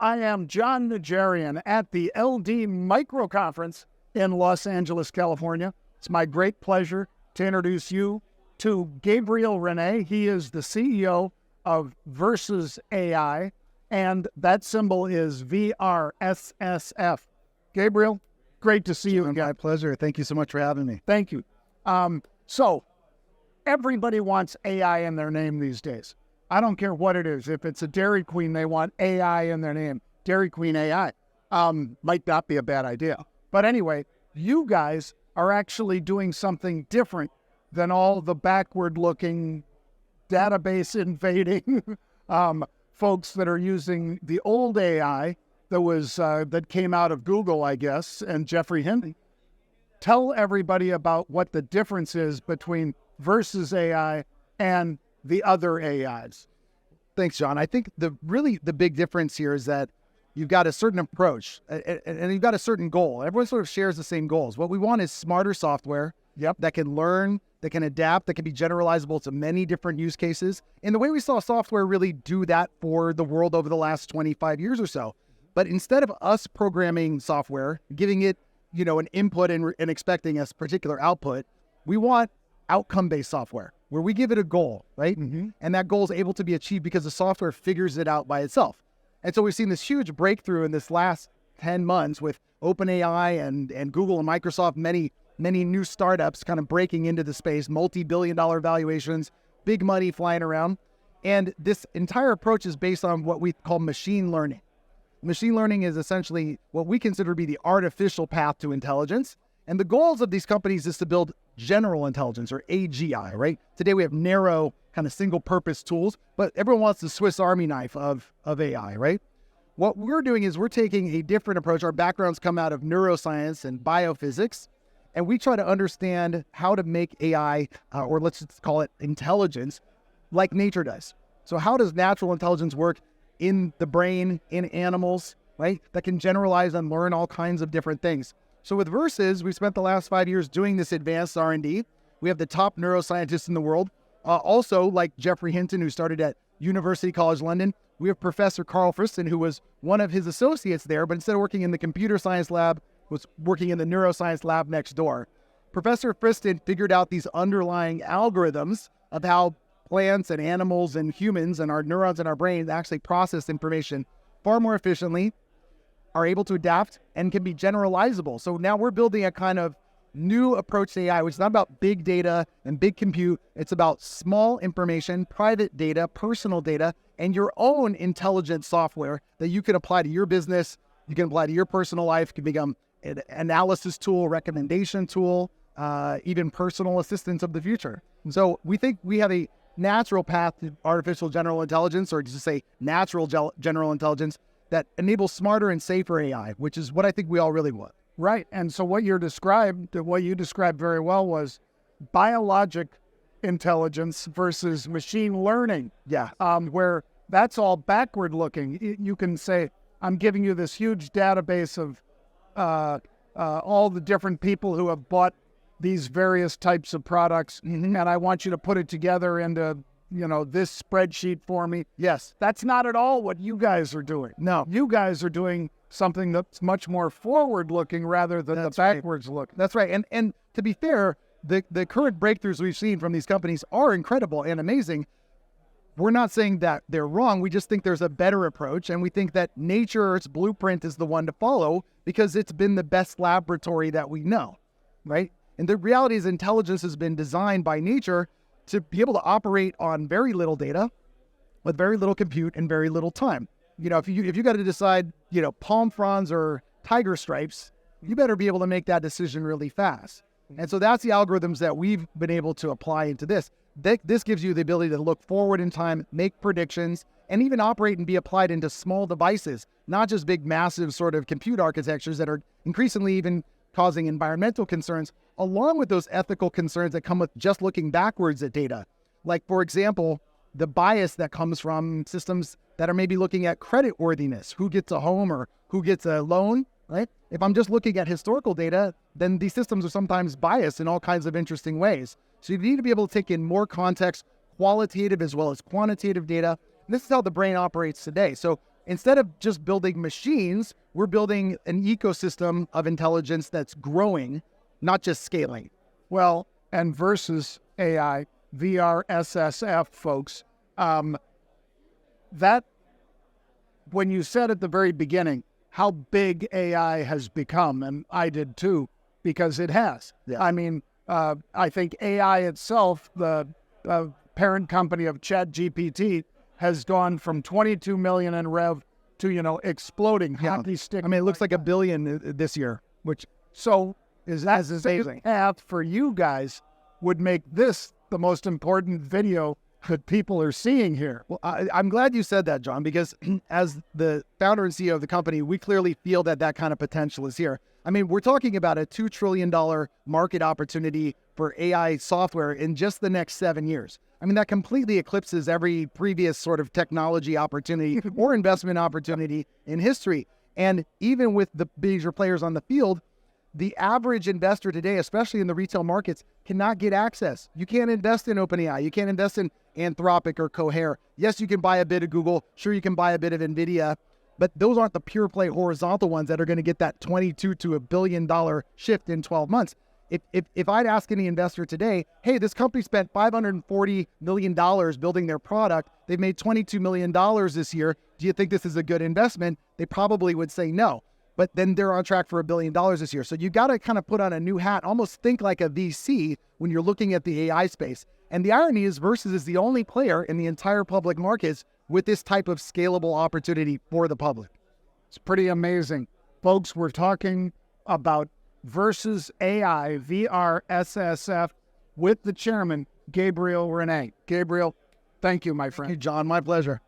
I am Jon Najarian at the LD Micro Conference in Los Angeles, California. It's my great pleasure to introduce you to Gabriel Rene. He is the CEO of Versus AI, and that symbol is VRSSF. Gabriel, great to see you again. My pleasure. Thank you so much for having me. Thank you. So everybody wants AI in their name these days. I don't care what it is. If it's a Dairy Queen, they want AI in their name. Dairy Queen AI might not be a bad idea. But anyway, you guys are actually doing something different than all the backward-looking, database-invading folks that are using the old AI that came out of Google, I guess, and Geoffrey Hinton. Tell everybody about what the difference is between Versus AI and the other AIs. Thanks, John. I think the big difference here is that you've got a certain approach and you've got a certain goal. Everyone sort of shares the same goals. What we want is smarter software that can learn, that can adapt, that can be generalizable to many different use cases. And the way we saw software really do that for the world over the last 25 years or so. But instead of us programming software, giving it, an input and expecting a particular output, we want outcome-based software where we give it a goal, right? Mm-hmm. And that goal is able to be achieved because the software figures it out by itself. And so we've seen this huge breakthrough in this last 10 months with OpenAI and Google and Microsoft, many new startups kind of breaking into the space, multi-billion-dollar valuations, big money flying around. And this entire approach is based on what we call machine learning. Machine learning is essentially what we consider to be the artificial path to intelligence. And the goals of these companies is to build general intelligence, or AGI, right? Today we have narrow kind of single purpose tools, but everyone wants the Swiss Army knife of AI, right? What we're doing is we're taking a different approach. Our backgrounds come out of neuroscience and biophysics, and we try to understand how to make AI, or let's just call it intelligence, like nature does. So how does natural intelligence work in the brain, in animals, right? That can generalize and learn all kinds of different things. So with Versus, we've spent the last 5 years doing this advanced R&D. We have the top neuroscientists in the world. Also, like Geoffrey Hinton, who started at University College London, we have Professor Carl Friston, who was one of his associates there, but instead of working in the computer science lab, was working in the neuroscience lab next door. Professor Friston figured out these underlying algorithms of how plants and animals and humans and our neurons in our brains actually process information far more efficiently, are able to adapt, and can be generalizable. So now we're building a kind of new approach to AI, which is not about big data and big compute. It's about small information, private data, personal data, and your own intelligent software that you can apply to your business, you can apply to your personal life, can become an analysis tool, recommendation tool, even personal assistants of the future. And so we think we have a natural path to artificial general intelligence, or just say natural general intelligence, that enables smarter and safer AI, which is what I think we all really want. Right. And so what you described very well was biologic intelligence versus machine learning. Yeah. Where that's all backward looking. You can say, I'm giving you this huge database of all the different people who have bought these various types of products, and I want you to put it together into this spreadsheet for me. Yes. That's not at all what you guys are doing. No. You guys are doing something that's much more forward-looking rather than the backwards-looking. That's right. And to be fair, the current breakthroughs we've seen from these companies are incredible and amazing. We're not saying that they're wrong. We just think there's a better approach, and we think that nature's blueprint is the one to follow because it's been the best laboratory that we know, right? And the reality is intelligence has been designed by nature to be able to operate on very little data with very little compute and very little time. If you got to decide, palm fronds or tiger stripes, you better be able to make that decision really fast. And so that's the algorithms that we've been able to apply into this. This gives you the ability to look forward in time, make predictions, and even operate and be applied into small devices, not just big, massive sort of compute architectures that are increasingly even causing environmental concerns, along with those ethical concerns that come with just looking backwards at data. Like, for example, the bias that comes from systems that are maybe looking at credit worthiness, who gets a home or who gets a loan, right? If I'm just looking at historical data, then these systems are sometimes biased in all kinds of interesting ways. So you need to be able to take in more context, qualitative as well as quantitative data. And this is how the brain operates today. So instead of just building machines, we're building an ecosystem of intelligence that's growing, not just scaling. Well, and versus AI, VRSSF, folks, that when you said at the very beginning how big AI has become, and I did too, because it has. Yeah. I mean, I think AI itself, the parent company of ChatGPT, has gone from 22 million in rev to, exploding hockey stick. I mean, it looks like $1 billion this year, which so is that is amazing. path for you guys would make this the most important video that people are seeing here. Well, I'm glad you said that, John, because as the founder and CEO of the company, we clearly feel that kind of potential is here. I mean, we're talking about a $2 trillion market opportunity for AI software in just the next 7 years. I mean, that completely eclipses every previous sort of technology opportunity or investment opportunity in history. And even with the major players on the field, the average investor today, especially in the retail markets, cannot get access. You can't invest in OpenAI. You can't invest in Anthropic or Cohere. Yes, you can buy a bit of Google. Sure, you can buy a bit of NVIDIA. But those aren't the pure play horizontal ones that are going to get that $22 to $1 billion shift in 12 months. If I'd ask any investor today, hey, this company spent $540 million building their product. They've made $22 million this year. Do you think this is a good investment? They probably would say no. But then they're on track for $1 billion this year. So you got to kind of put on a new hat, almost think like a VC when you're looking at the AI space. And the irony is Versus is the only player in the entire public markets with this type of scalable opportunity for the public. It's pretty amazing. Folks, we're talking about Versus AI, VRSSF, with the chairman, Gabriel Rene. Gabriel, thank you, my friend. Hey, John, my pleasure.